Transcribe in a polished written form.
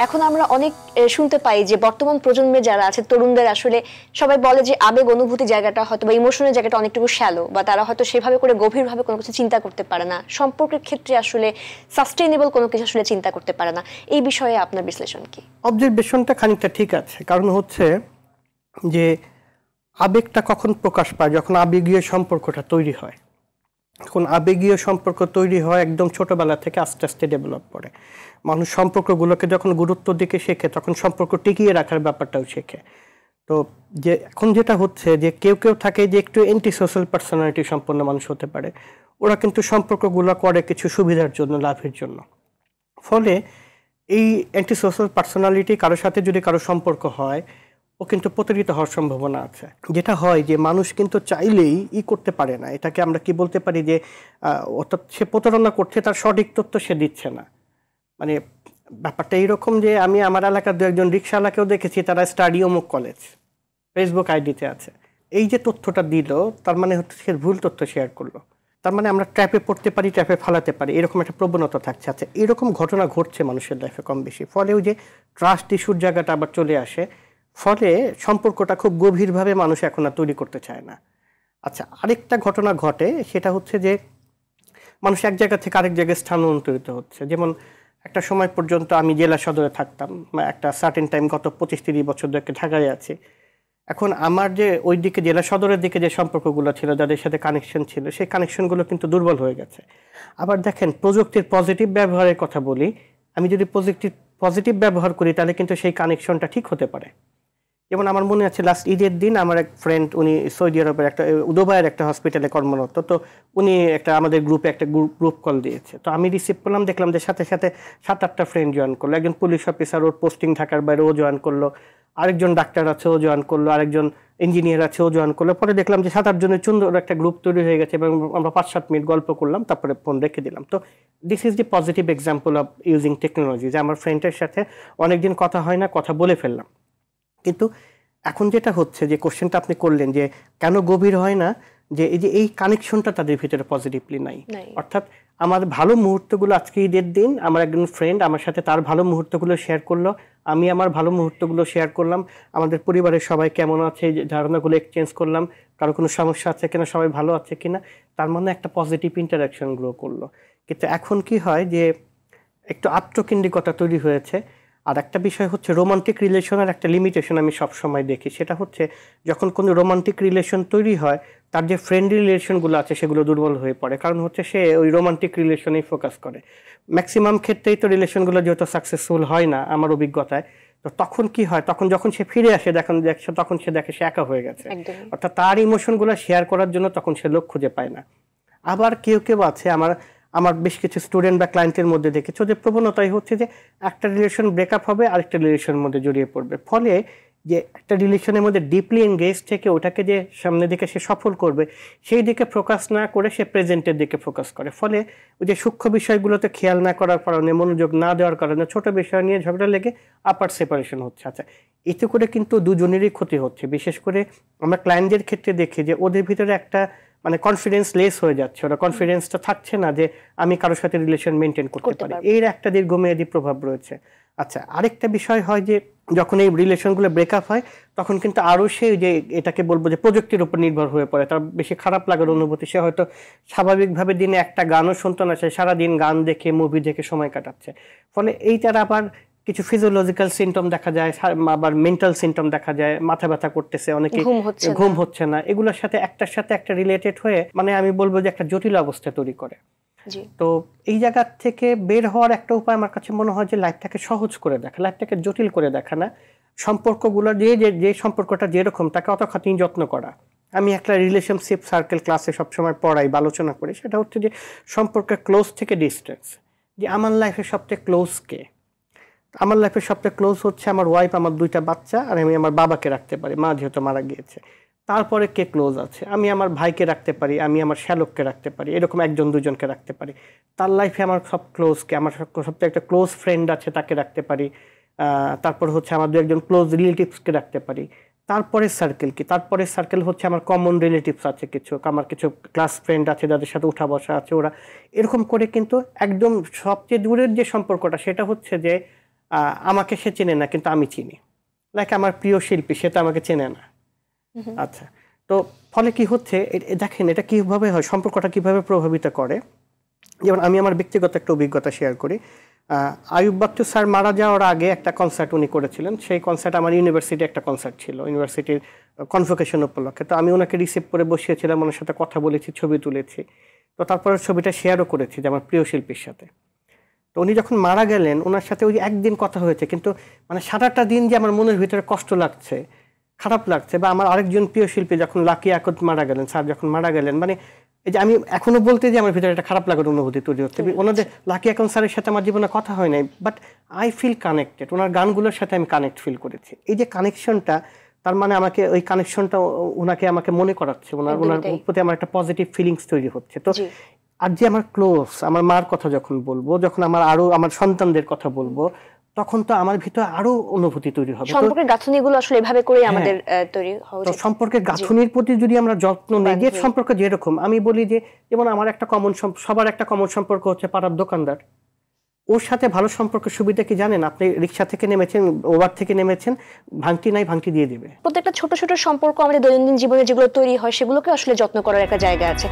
এখন আমরা অনেক শুনতে পাই যে বর্তমান প্রজন্মে যারা আছে তরুণদের আসলে সবাই বলে যে আবেগ অনুভূতি জায়গাটা হয়তো বা ইমোশনের জায়গাটা অনেকটুকু শ্যালো, বা তারা হয়তো সেভাবে করে গভীরভাবে কোনো কিছু চিন্তা করতে পারে না, সম্পর্কের ক্ষেত্রে আসলে সাস্টেইনেবল কোনো কিছু আসলে চিন্তা করতে পারে না। এই বিষয়ে আপনার বিশ্লেষণ কি? অবজারভেশনটা খানিকটা ঠিক আছে, কারণ হচ্ছে যে আবেগটা কখন প্রকাশ পায়, যখন আবেগীয় সম্পর্কটা তৈরি হয়। এখন আবেগীয় সম্পর্ক তৈরি হয় একদম ছোটবেলা থেকে আস্তে আস্তে ডেভেলপ করে। মানুষ সম্পর্কগুলোকে যখন গুরুত্ব দিকে শেখে তখন সম্পর্ক টিকিয়ে রাখার ব্যাপারটাও শেখে। তো যে এখন যেটা হচ্ছে যে কেউ কেউ থাকে যে একটু অ্যান্টি সোশ্যাল পার্সোনালিটি সম্পন্ন মানুষ হতে পারে, ওরা কিন্তু সম্পর্কগুলো করে কিছু সুবিধার জন্য, লাভের জন্য। ফলে এই অ্যান্টি সোশ্যাল পার্সোনালিটি কারোর সাথে যদি কারো সম্পর্ক হয়, ও কিন্তু প্রতারিত হওয়ার সম্ভাবনা আছে। যেটা হয় যে মানুষ কিন্তু চাইলেই করতে পারে না, এটাকে আমরা কি বলতে পারি যে অর্থাৎ সে প্রতারণা করছে, তার সঠিক তথ্য সে দিচ্ছে না। মানে ব্যাপারটা এইরকম যে আমি আমার এলাকার দু একজন রিক্সাওয়ালাকেও দেখেছি, তারা স্টাডি অমুক কলেজ ফেসবুক আইডিতে আছে। এই যে তথ্যটা দিল, তার মানে হচ্ছে সে ভুল তথ্য শেয়ার করলো। তার মানে আমরা ট্র্যাপে পড়তে পারি, ট্র্যাপে ফালাতে পারি, এরকম একটা প্রবণতা থাকছে। আচ্ছা, এরকম ঘটনা ঘটছে মানুষের লাইফে কম বেশি। ফলে ওই যে ট্রাস্ট ইস্যুর জায়গাটা আবার চলে আসে, ফলে সম্পর্কটা খুব গভীরভাবে মানুষ এখন আর তৈরি করতে চায় না। আচ্ছা, আরেকটা ঘটনা ঘটে, সেটা হচ্ছে যে মানুষ এক জায়গা থেকে আরেক জায়গায় স্থানান্তরিত হচ্ছে। যেমন একটা সময় পর্যন্ত আমি জেলা সদরে থাকতাম, একটা সার্টেন টাইম, গত 25-30 বছর ধরে ঢাকায় আছি। এখন আমার যে ওই দিকে জেলা সদরের দিকে যে সম্পর্কগুলো ছিল, যাদের সাথে কানেকশন ছিল, সেই কানেকশনগুলো কিন্তু দুর্বল হয়ে গেছে। আবার দেখেন, প্রযুক্তির পজিটিভ ব্যবহারের কথা বলি, আমি যদি পজিটিভ ব্যবহার করি তাহলে কিন্তু সেই কানেকশনটা ঠিক হতে পারে। যেমন আমার মনে আছে লাস্ট ঈদের দিন আমার এক ফ্রেন্ড, উনি সৌদি আরবের একটা দুবাইয়ের একটা হসপিটালে কর্মরত, তো উনি একটা আমাদের গ্রুপে একটা গ্রুপ কল দিয়েছে। তো আমি রিসিভ করলাম, দেখলাম যে সাথে সাথে 7-8টা ফ্রেন্ড জয়েন করলো। একজন পুলিশ অফিসার, ওর পোস্টিং ঢাকার বাইরে, ও জয়েন করলো। আরেকজন ডাক্তার আছে, ও জয়েন করলো। আরেকজন ইঞ্জিনিয়ার আছে, ও জয়েন করলো। পরে দেখলাম যে 7-8 জনের সুন্দর একটা গ্রুপ তৈরি হয়ে গেছে এবং আমরা 5-7 মিনিট গল্প করলাম, তারপরে ফোন রেখে দিলাম। তো this is the positive example of using technology, যে আমার ফ্রেন্ডের সাথে অনেকদিন কথা হয় না, কথা বলে ফেললাম। কিন্তু এখন যেটা হচ্ছে, যে কোশ্চেনটা আপনি করলেন যে কেন গভীর হয় না, যে এই কানেকশনটা তাদের ভিতরে পজিটিভলি নাই। অর্থাৎ আমার ভালো মুহূর্তগুলো, আজকে ঈদের দিন আমার একজন ফ্রেন্ড আমার সাথে তার ভালো মুহূর্তগুলো শেয়ার করলো, আমি আমার ভালো মুহূর্তগুলো শেয়ার করলাম, আমাদের পরিবারের সবাই কেমন আছে এই ধারণাগুলো এক্সচেঞ্জ করলাম, কারো কোনো সমস্যা আছে কিনা, সবাই ভালো আছে কিনা, তার মানে একটা পজিটিভ ইন্টারাকশন গ্রো করলো। কিন্তু এখন কি হয় যে একটু আত্মকেন্দ্রিকতা তৈরি হয়েছে। আর একটা বিষয় হচ্ছে রোমান্টিক রিলেশনের একটা লিমিটেশন আমি সবসময় দেখি, সেটা হচ্ছে যখন কোনো রোমান্টিক রিলেশন তৈরি হয়, তার যে ফ্রেন্ডলি রিলেশনগুলো আছে সেগুলো দুর্বল হয়ে পড়ে। কারণ হচ্ছে সে ওই রোমান্টিক রিলেশনেই ফোকাস করে। ম্যাক্সিমাম ক্ষেত্রেই তো রিলেশনগুলো যেহেতু সাকসেসফুল হয় না আমার অভিজ্ঞতায়, তো তখন কি হয়, তখন যখন সে ফিরে আসে তখন সে দেখে সে একা হয়ে গেছে। অর্থাৎ তার ইমোশনগুলো শেয়ার করার জন্য তখন সে লোক খুঁজে পায় না। আবার কেউ কেউ আছে, আমার বেশ কিছু স্টুডেন্ট বা ক্লায়েন্টের মধ্যে দেখেছো যে প্রবণতাই হচ্ছে যে একটা রিলেশন ব্রেকআপ হবে, আরেকটা রিলেশনের মধ্যে জড়িয়ে পড়বে। ফলে যে একটা রিলেশনের মধ্যে ডিপলি এনগেজ থেকে ওটাকে যে সামনের দিকে সে সফল করবে, সেই দিকে ফোকাস না করে সে প্রেজেন্টের দিকে ফোকাস করে। ফলে ওই যে সূক্ষ্ম বিষয়গুলোতে খেয়াল না করার কারণে, মনোযোগ না দেওয়ার কারণে ছোট বিষয় নিয়ে ঝগড়া লেগে আপার সেপারেশন হচ্ছে। আচ্ছা, এতে করে কিন্তু দুজনেরই ক্ষতি হচ্ছে। বিশেষ করে আমরা ক্লায়েন্টদের ক্ষেত্রে দেখি যে ওদের ভিতরে একটা কনফিডেন্স লেস হয়ে যাচ্ছে, ওরা কনফিডেন্সটা থাকছে না যে আমি কারোর সাথে রিলেশন মেনটেন করতে পারি। এর একটা দীর্ঘমেয়াদী প্রভাব রয়েছে। আচ্ছা, আরেকটা বিষয় হয় যে যখন এই রিলেশনগুলো ব্রেকআপ হয়, তখন কিন্তু আরও সে যে এটাকে বলবো যে প্রযুক্তির উপর নির্ভর হয়ে পড়ে, তার বেশি খারাপ লাগার অনুভূতি। সে হয়তো স্বাভাবিকভাবে দিনে একটা গানও শুনতো না, সে সারাদিন গান দেখে, মুভি দেখে সময় কাটাচ্ছে। ফলে এইটার আবার কিছু ফিজিওলজিক্যাল সিমটম দেখা যায়, আবার মেন্টাল সিমটম দেখা যায়, মাথা ব্যথা করতেছে, অনেকে ঘুম হচ্ছে না। এগুলোর সাথে একটার সাথে একটা রিলেটেড হয়ে আমি বলবো যে একটা জটিল অবস্থা তৈরি করে। তো এই জায়গা থেকে বের হওয়ার একটা উপায় আমার কাছে মনে হয় যে লাইফটাকে সহজ করে দেখা, লাইফটাকে জটিল করে দেখা না, সম্পর্কগুলো যে সম্পর্কটা যেরকম তাকে অত খাতির যত্ন করা। আমি একটা রিলেশনশিপ সার্কেল ক্লাসে সবসময় পড়াই বা আলোচনা করি, সেটা হচ্ছে যে সম্পর্কের ক্লোজ থেকে ডিস্টেন্স। যে আমার লাইফের সবচেয়ে ক্লোজ কে? আমার লাইফের সবচেয়ে ক্লোজ হচ্ছে আমার ওয়াইফ, আমার 2টা বাচ্চা, আর আমি আমার বাবাকে রাখতে পারি, মা যেহেতু মারা গিয়েছে। তারপরে কে ক্লোজ আছে? আমি আমার ভাইকে রাখতে পারি, আমি আমার শ্যালককে রাখতে পারি, এরকম 1-2জনকে রাখতে পারি। তার লাইফে আমার সব ক্লোজকে, আমার সবচেয়ে একটা ক্লোজ ফ্রেন্ড আছে তাকে রাখতে পারি। তারপর হচ্ছে আমার 2-1 ক্লোজ রিলেটিভসকে রাখতে পারি। তারপরে সার্কেল কি? তারপরে সার্কেল হচ্ছে আমার কমন রিলেটিভস আছে কিছু, আমার কিছু ক্লাস ফ্রেন্ড আছে যাদের সাথে উঠা বসা আছে, ওরা এরকম করে। কিন্তু একদম সবচেয়ে দূরের যে সম্পর্কটা, সেটা হচ্ছে যে আমাকে সে চেনে না কিন্তু আমি চিনি, লাইক আমার প্রিয় শিল্পী সে তো আমাকে চেনে না। আচ্ছা, তো ফলে কি হচ্ছে দেখেন এটা কিভাবে হয়, সম্পর্কটা কিভাবে প্রভাবিত করে। যেমন আমি আমার ব্যক্তিগত একটা অভিজ্ঞতা শেয়ার করি। আইয়ুব বাচ্চু স্যার মারা যাওয়ার আগে একটা কনসার্ট উনি করেছিলেন, সেই কনসার্ট আমার ইউনিভার্সিটি একটা কনসার্ট ছিল, ইউনিভার্সিটির কনভোকেশন উপলক্ষে। তো আমি ওনাকে রিসিভ করে বসিয়েছিলাম, ওনার সাথে কথা বলেছি, ছবি তুলেছি। তো তারপরে ছবিটা শেয়ারও করেছি যে আমার প্রিয় শিল্পীর সাথে। তো উনি যখন মারা গেলেন ওনার সাথে ওই একদিন কথা হয়েছে, কিন্তু মানে সারাটা দিন যে আমার মনের ভিতরে কষ্ট লাগছে, খারাপ লাগছে। বা আমার আরেকজন প্রিয় শিল্পী যখন লাকি আকুত মারা গেলেন, স্যার যখন মারা গেলেন, মানে এই যে আমি এখনো বলতে যে আমার ভিতরে একটা খারাপ লাগার অনুভূতি তৈরি হচ্ছে। ওনাদের লাকি আকুত স্যারের সাথে আমার জীবনে কথা হয় নাই, বাট আই ফিল কানেক্টেড, ওনার গানগুলোর সাথে আমি কানেক্ট ফিল করেছি। এই যে কানেকশনটা, তার মানে আমাকে ওই কানেকশনটা ওনাকে আমাকে মনে করাচ্ছে, ওনার প্রতি আমার একটা পজিটিভ ফিলিংস তৈরি হচ্ছে। তো আর যে আমার ক্লোজ, আমার মার কথা যখন বলবো, যখন আমার সন্তানদের কথা বলবো, তখন তো আমার ভিতরে আরো অনুভূতি তৈরি হবে। সম্পর্কের গাঁথনিগুলো আসলে এভাবে করে আমাদের তৈরি হওয়া উচিত। সম্পর্কের গাঁথনির প্রতি যদি আমরা যত্ন নিই, যে সম্পর্ক যেরকম, আমি বলি যে যেমন আমার একটা সবার একটা কমন সম্পর্ক হচ্ছে পাড়ার দোকানদার, ওর সাথে ভালো সম্পর্কের সুবিধা কি জানেন? আপনি রিক্সা থেকে নেমেছেন, ওভার থেকে নেমেছেন, ভাঙটি নাই, ভাঙটি দিয়ে দিবে। প্রত্যেকটা ছোট ছোট সম্পর্ক আমাদের দৈনন্দিন জীবনে যেগুলো তৈরি হয় সেগুলোকে আসলে যত্ন করার একটা জায়গা আছে।